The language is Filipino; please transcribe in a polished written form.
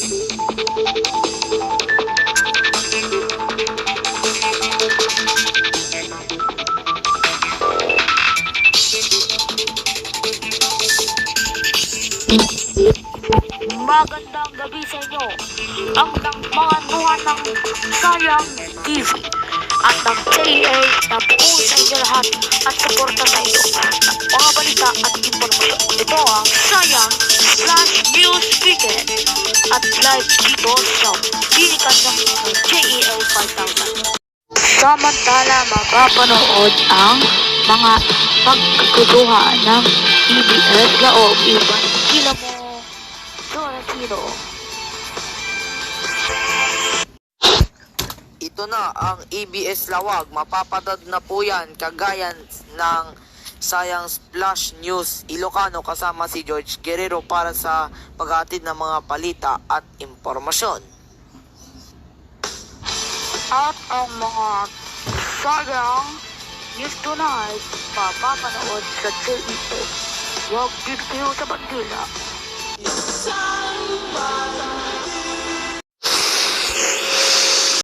Magandang gabi sa inyo. Ang mga nuhan ng Sayang TV at ng JA na buo sa inyo lahat at suporta sa inyo ng mga balita at impormasyon. Ito ang Sayang Flash News Weekend at live dito sa pinikan ng JA 5000. Samantala, mapapanood ang mga pagkukuha ng EBS Laog Iban Kilamo Dorotiro. Ito na ang EBS Lawag. Mapapanood na po yan kagaya ng Sayang Splash News Ilocano kasama si George Guerrero para sa paghatid ng mga balita at impormasyon. At ang mga Sayang News Tonight mapapanood sa JES. Huwag dito sa bandila.